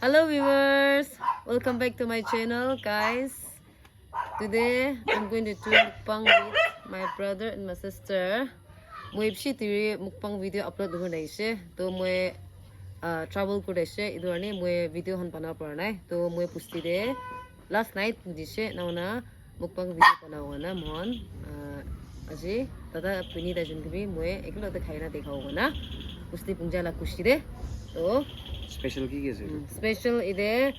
Hello viewers, welcome back to my channel guys. Today I'm going to do mukbang with my brother and my sister. Moi psi tiri mukbang video upload ho nai she. To moi travel kore she. Idu ani moi video han bana par nai. To moi pusti de last night di she na na mukbang video bana ho na mon. Aji tada pini da jun gibi moi eklo de khaina dekha ho na. Pusti pungja la kushi de. To Special ki is it? special ide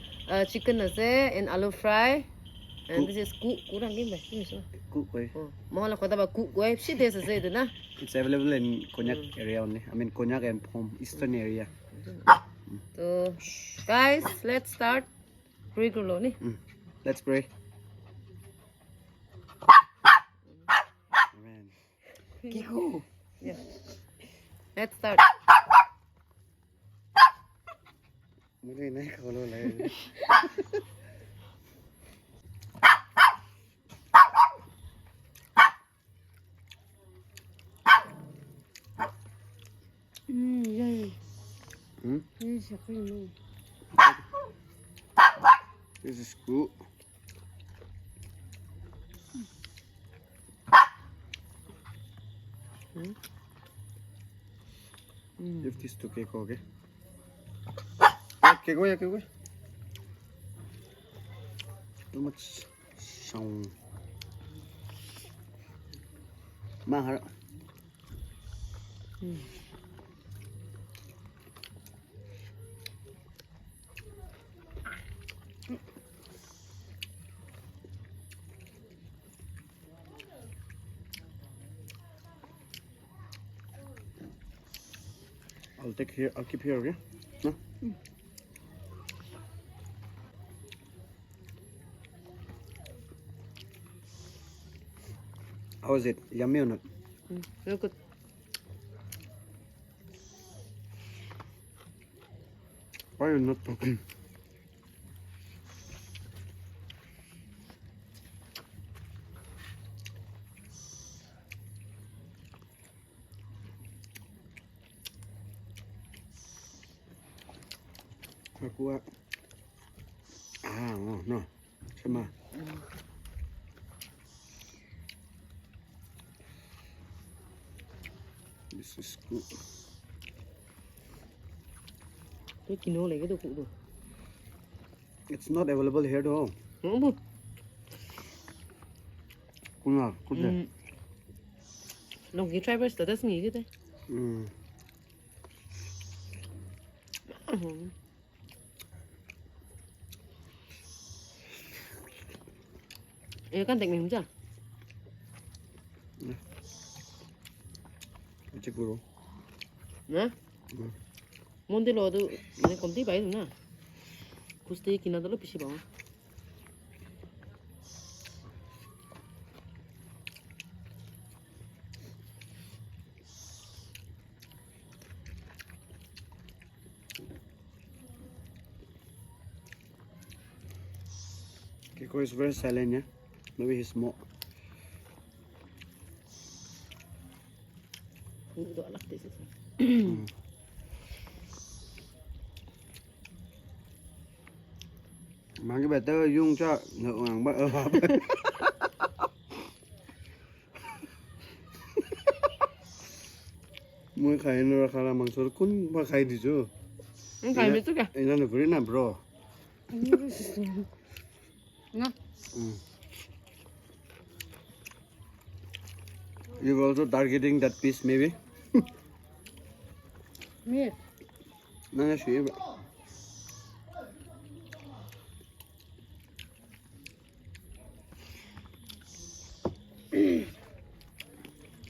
chicken ase and aloo fry and this is kurang game ba Cook way. mohla khota ba cook way shi des ase ide na It's available in Konyak area only. I mean Konyak and Phom, eastern area. so guys let's start pray karo ni Let's pray. Amen. Kiko. yeah let's start Muli na kholo lai. yeah This is good. If this to cake okay. Cake way, cake way. Too much sound. Mahar. I'll take here. I'll keep here, okay? No? How is it? Yummy or not? very good Why are you not talking? Aku no. Sama. This is good. cái kino lấy cái đồ cụ đồ It's not available here though. không bự Kuna, kuna. lòng cái drivers đó nghỉ cái đấy kan tạnh mình không chả Check guru. nè 뭔데 너도 내 검디 봐야 되나 구스테 기나들로 비시 봐 Kiko is very silent, yeah? Maybe he's more. 이거 알락돼 있어 Mang cái bè tơ dung cho ngựa hoàng bơ hợp. Mua khai nó khai là mang số cún mà khai đi chứ. 응 갈비 쪽이야 Anh nó very na bro. 응 You're also targeting that piece maybe. 예 No, no, sure.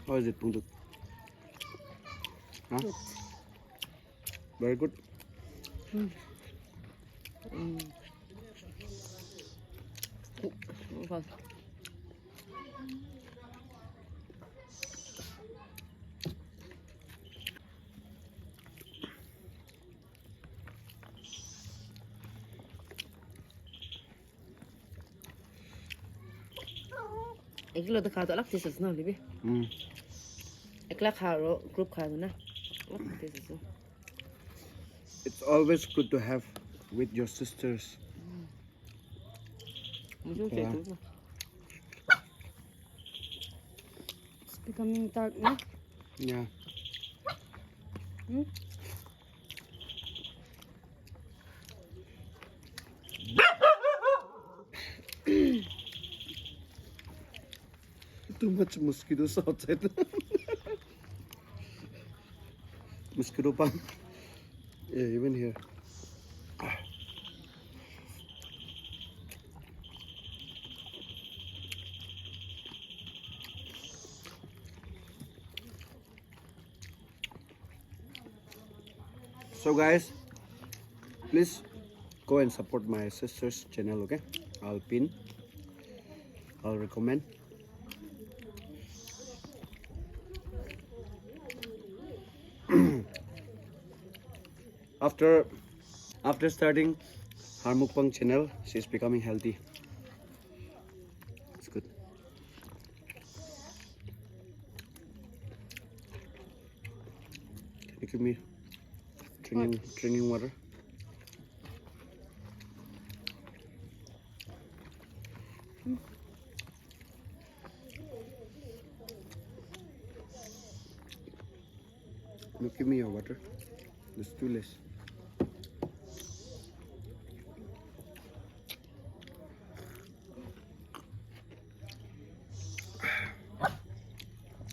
How is it, Punduk? Huh? Very good. 이걸로 더 가도 알락돼 있었어 너 리비 ekla kharo group kharo na It's always good to have with your sisters. Okay. It's becoming dark now. Yeah. Hmm? Too much mosquitoes outside. Mosquito pang. Yeah, even here. So guys, please go and support my sister's channel, okay? I'll recommend. After starting her mukbang channel, she's becoming healthy. It's good. Can you give me drinking water? No, give me your water. There's too less.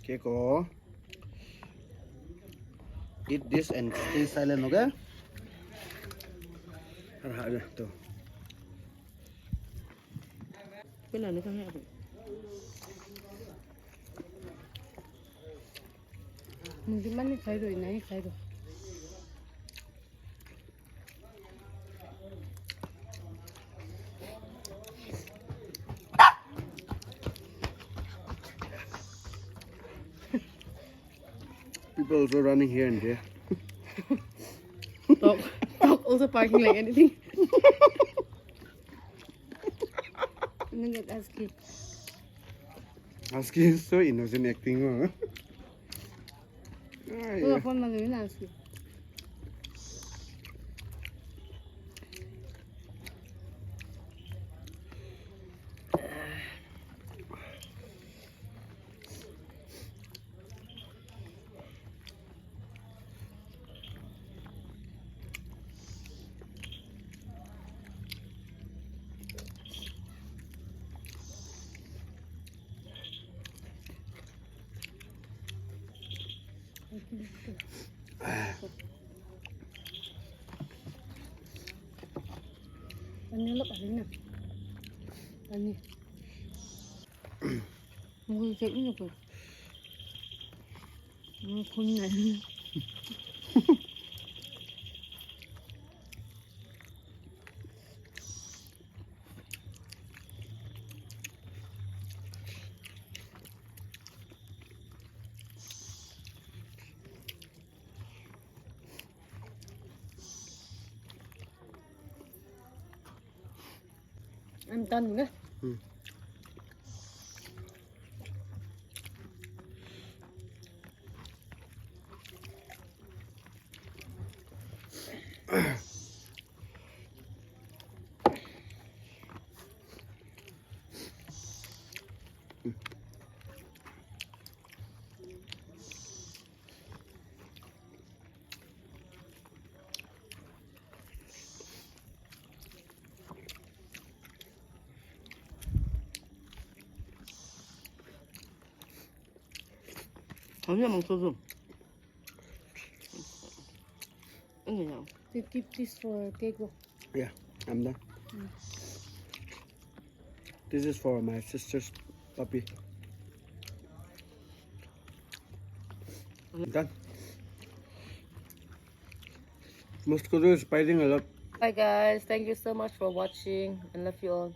Okay, go. Eat this and stay silent, okay? Tuh. Cái này nó không hẹp. Mungkin mana saya doi naik saya doi. People also running here and there. Dog also barking like anything. Look at us kid. Husky is so innocent acting, huh? Ah, Pull yeah. up on my living house kid. Anh lớp ở đây nè. Anh đi. Mùi dễ được rồi. Không này. Ăn tân nữa. Không biết bằng soju. Cái gì nào? You keep this for cake. Yeah, I'm done. This is for my sister's puppy. I'm done. Mosquito is biting a lot. Bye guys, thank you so much for watching and love you all.